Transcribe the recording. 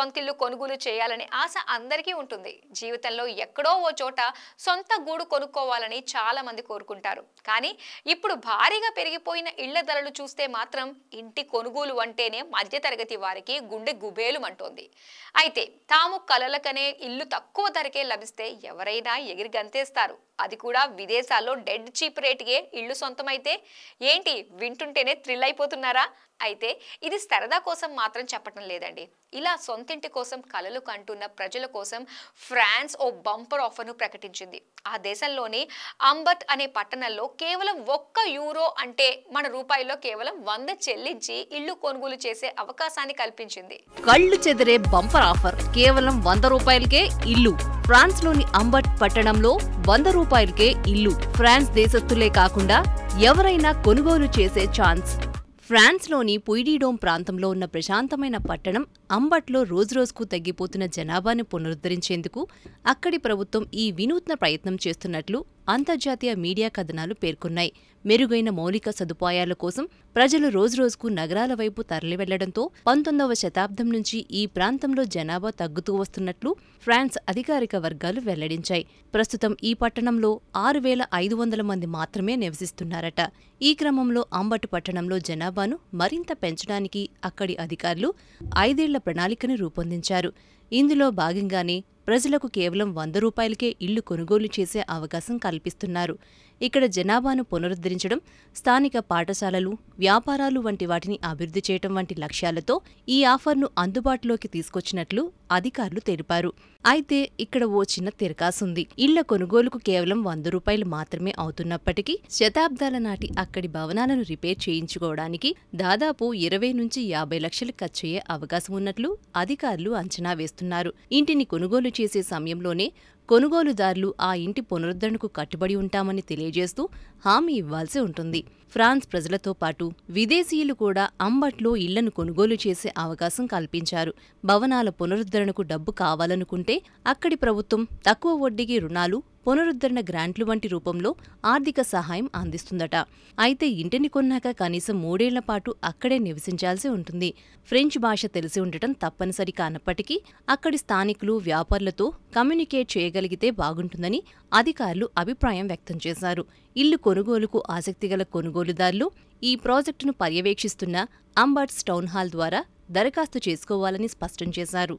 సొంతిల్లు కొనుగోలు చేయాలనే ఆశ అందరికీ ఉంటుంది. జీవితంలో ఎక్కడో ఓ చోట సొంత గూడు కొనుక్కోవాలని చాలా మంది కోరుకుంటారు. కానీ ఇప్పుడు భారీగా పెరిగిపోయిన ఇళ్ల ధరలు చూస్తే మాత్రం ఇంటి కొనుగోలు అంటేనే మధ్యతరగతి వారికి గుండె గుబేలుమంటోంది. అయితే తాము కలలకనే ఇల్లు తక్కువ ధరకే లభిస్తే ఎవరైనా ఎగిరి గంతేస్తారు. అది కూడా విదేశాల్లో డెడ్ చీప్ రేటుకే ఇల్లు సొంతమైతే ఏంటి వింటుంటేనే థ్రిల్ అయిపోతున్నారా? అయితే ఇది సరదా కోసం మాత్రం చెప్పటం లేదండి. ఇలా సొంతింటి కోసం కలలు కంటున్న ప్రజల కోసం ఫ్రాన్స్ ఓ బంపర్ ఆఫర్ను ప్రకటించింది. ఆ దేశంలోని అంబర్ట్ అనే పట్టణంలో కేవలం €1 అంటే మన రూపాయల్లో కేవలం 100 చెల్లించి ఇల్లు కొనుగోలు చేసే అవకాశాన్ని కల్పించింది. కళ్ళు చెదిరే బంపర్ ఆఫర్, కేవలం ₹100కే ఇల్లు. ఫ్రాన్స్ లోని అంబర్ట్ పట్టణంలో ₹100కే ఇల్లు. ఫ్రాన్స్ దేశస్థులే కాకుండా ఎవరైనా కొనుగోలు చేసే ఛాన్స్. ఫ్రాన్స్లోని పుయిడీడోమ్ ప్రాంతంలో ఉన్న ప్రశాంతమైన పట్టణం అంబట్లో రోజురోజుకు తగ్గిపోతున్న జనాభాను పునరుద్ధరించేందుకు అక్కడి ప్రభుత్వం ఈ వినూత్న ప్రయత్నం చేస్తున్నట్లు అంతర్జాతీయ మీడియా కథనాలు పేర్కొన్నాయి. మెరుగైన మౌలిక సదుపాయాల కోసం ప్రజలు రోజురోజుకు నగరాల వైపు తరలివెళ్లడంతో 19వ శతాబ్దం నుంచి ఈ ప్రాంతంలో జనాభా తగ్గుతూ వస్తున్నట్లు ఫ్రాన్స్ అధికారిక వర్గాలు వెల్లడించాయి. ప్రస్తుతం ఈ పట్టణంలో 6500 మంది మాత్రమే నివసిస్తున్నారట. ఈ క్రమంలో అంబట్ పట్టణంలో జనాభాను మరింత పెంచడానికి అక్కడి అధికారులు 5 ఏళ్ల ప్రణాళికను రూపొందించారు. ఇందులో భాగంగానే ప్రజలకు కేవలం ₹100కే ఇళ్లు కొనుగోలు చేసే అవకాశం కల్పిస్తున్నారు. ఇక్కడ జనాభాను పునరుద్ధరించడం, స్థానిక పాఠశాలలు, వ్యాపారాలు వంటి వాటిని అభివృద్ధి చేయడం వంటి లక్ష్యాలతో ఈ ఆఫర్ను అందుబాటులోకి తీసుకొచ్చినట్లు అధికారులు తెలిపారు. అయితే ఇక్కడ ఓ చిన్న తిరకాసుంది. ఇళ్ల కొనుగోలుకు కేవలం ₹100 మాత్రమే అవుతున్నప్పటికీ శతాబ్దాల నాటి అక్కడి భవనాలను రిపేర్ చేయించుకోవడానికి దాదాపు 20 నుంచి 50 లక్షలు ఖర్చయ్యే అవకాశం ఉన్నట్లు అధికారులు అంచనా వేస్తున్నారు. ఇంటిని కొనుగోలు చేసే సమయంలోనే కొనుగోలుదారులు ఆ ఇంటి పునరుద్ధరణకు కట్టుబడి ఉంటామని తెలియజేస్తూ హామీ ఇవ్వాల్సి ఉంటుంది. ఫ్రాన్స్ ప్రజలతో పాటు విదేశీయులు కూడా అంబట్లో ఇళ్లను కొనుగోలు చేసే అవకాశం కల్పించారు. భవనాల పునరుద్ధరణకు డబ్బు కావాలనుకుంటే అక్కడి ప్రభుత్వం తక్కువ వడ్డీకి రుణాలు, పునరుద్ధరణ గ్రాంట్లు వంటి రూపంలో ఆర్థిక సహాయం అందిస్తుందట. అయితే ఇంటిని కొన్నాక కనీసం 3 ఏళ్ల పాటు అక్కడే నివసించాల్సి ఉంటుంది. ఫ్రెంచ్ భాష తెలిసి ఉండటం తప్పనిసరి కానప్పటికీ అక్కడి స్థానికులు, వ్యాపారులతో కమ్యూనికేట్ చేయగలిగితే బాగుంటుందని అధికారులు అభిప్రాయం వ్యక్తం చేశారు. ఇల్లు కొనుగోలుకు ఆసక్తిగల కొనుగోలుదారులు ఈ ప్రాజెక్టును పర్యవేక్షిస్తున్న అంబర్ట్స్ టౌన్ హాల్ ద్వారా దరఖాస్తు చేసుకోవాలని స్పష్టం చేశారు.